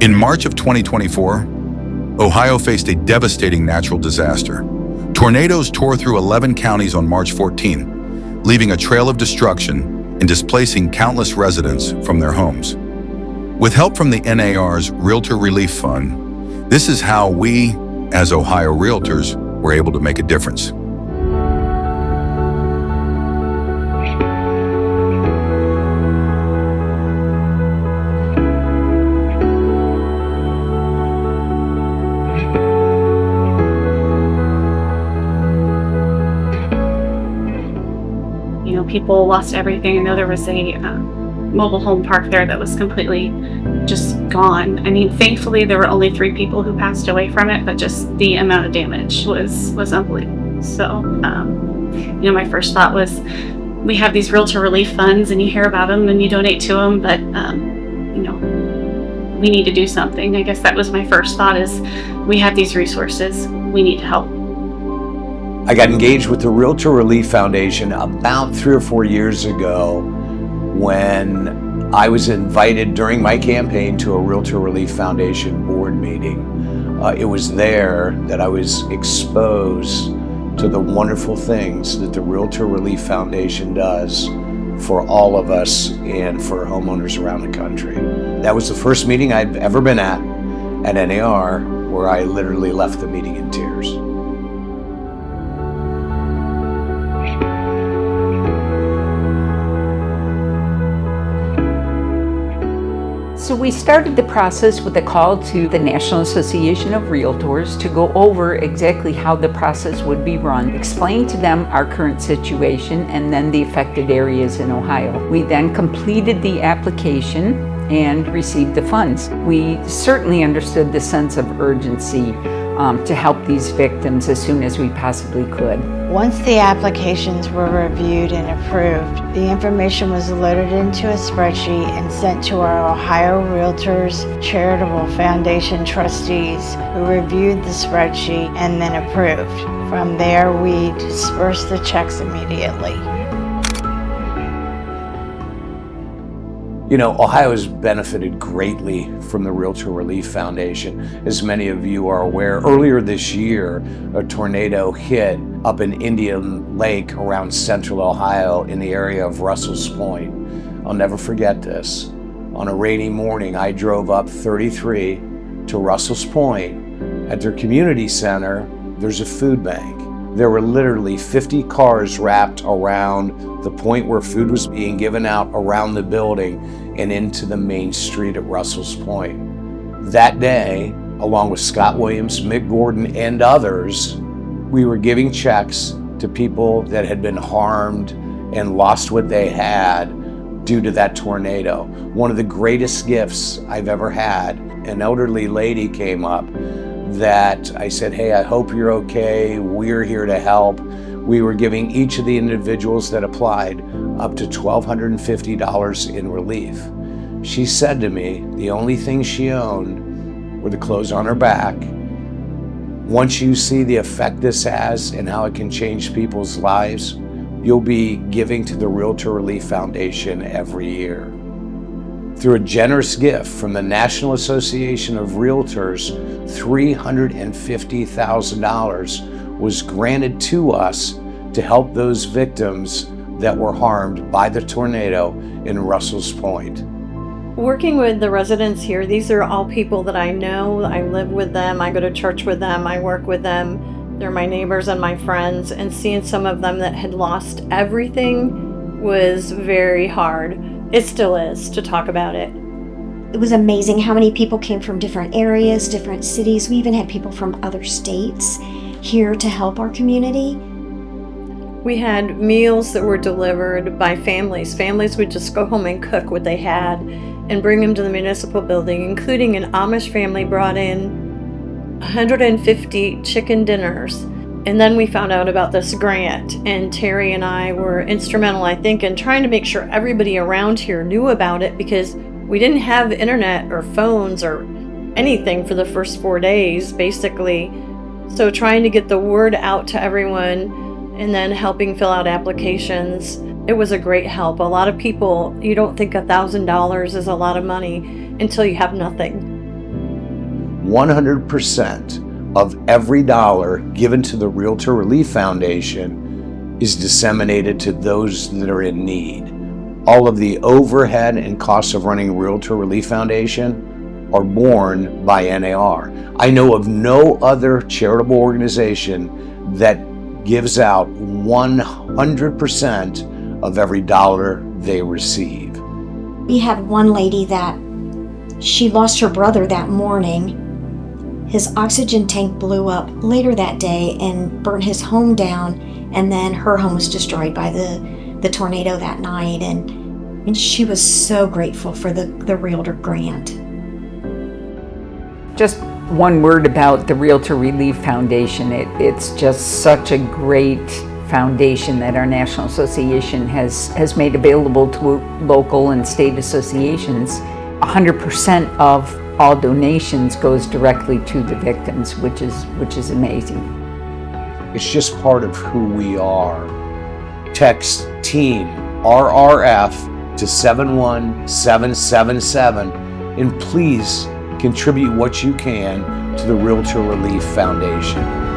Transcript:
In March of 2024, Ohio faced a devastating natural disaster. Tornadoes tore through 11 counties on March 14, leaving a trail of destruction and displacing countless residents from their homes. With help from the NAR's Realtor Relief Fund, this is how we, as Ohio Realtors, were able to make a difference. People lost everything. I know there was a mobile home park there that was completely just gone. I mean, thankfully there were only 3 people who passed away from it, but just the amount of damage was unbelievable. So, my first thought was, we have these realtor relief funds and you hear about them and you donate to them, but, we need to do something. I guess that was my first thought, is we have these resources, we need to help. I got engaged with the Realtor Relief Foundation about 3 or 4 years ago when I was invited during my campaign to a Realtor Relief Foundation board meeting. It was there that I was exposed to the wonderful things that the Realtor Relief Foundation does for all of us and for homeowners around the country. That was the first meeting I'd ever been at NAR, where I literally left the meeting in tears. So we started the process with a call to the National Association of Realtors to go over exactly how the process would be run, explain to them our current situation and then the affected areas in Ohio. We then completed the application and received the funds. We certainly understood the sense of urgency to help these victims as soon as we possibly could. Once the applications were reviewed and approved, the information was loaded into a spreadsheet and sent to our Ohio Realtors Charitable Foundation trustees, who reviewed the spreadsheet and then approved. From there, we dispersed the checks immediately. Ohio has benefited greatly from the Realtor Relief Foundation. As many of you are aware, earlier this year, a tornado hit up in Indian Lake around central Ohio in the area of Russell's Point. I'll never forget this. On a rainy morning, I drove up 33 to Russell's Point. At their community center, there's a food bank. There were literally 50 cars wrapped around the point where food was being given out around the building and into the main street at Russell's Point. That day, along with Scott Williams, Mick Gordon, and others, we were giving checks to people that had been harmed and lost what they had due to that tornado. One of the greatest gifts I've ever had. An elderly lady came up that I said, "Hey, I hope you're okay. We're here to help." We were giving each of the individuals that applied up to $1,250 in relief. She said to me the only thing she owned were the clothes on her back. Once you see the effect this has and how it can change people's lives, you'll be giving to the Realtor Relief Foundation every year. Through a generous gift from the National Association of Realtors, $350,000 was granted to us to help those victims that were harmed by the tornado in Russell's Point. Working with the residents here, these are all people that I know. I live with them, I go to church with them, I work with them. They're my neighbors and my friends, and seeing some of them that had lost everything was very hard. It still is, to talk about it. It was amazing how many people came from different areas, different cities. We even had people from other states here to help our community. We had meals that were delivered by families. Families would just go home and cook what they had and bring them to the municipal building, including an Amish family brought in 150 chicken dinners. And then we found out about this grant, and Teri and I were instrumental, I think, in trying to make sure everybody around here knew about it, because we didn't have internet or phones or anything for the first 4 days, basically. So trying to get the word out to everyone and then helping fill out applications, it was a great help. A lot of people, you don't think $1,000 is a lot of money until you have nothing. 100% of every dollar given to the Realtor Relief Foundation is disseminated to those that are in need. All of the overhead and costs of running Realtor Relief Foundation are borne by NAR. I know of no other charitable organization that gives out 100% of every dollar they receive. We had one lady that she lost her brother that morning. His oxygen tank blew up later that day and burnt his home down, and then her home was destroyed by the tornado that night, and she was so grateful for the Realtor grant. Just one word about the Realtor Relief Foundation. It's just such a great foundation that our National Association has made available to local and state associations. 100% of all donations goes directly to the victims, which is amazing. It's just part of who we are. Text TEAM RRF to 71777 and please contribute what you can to the Realtor Relief Foundation.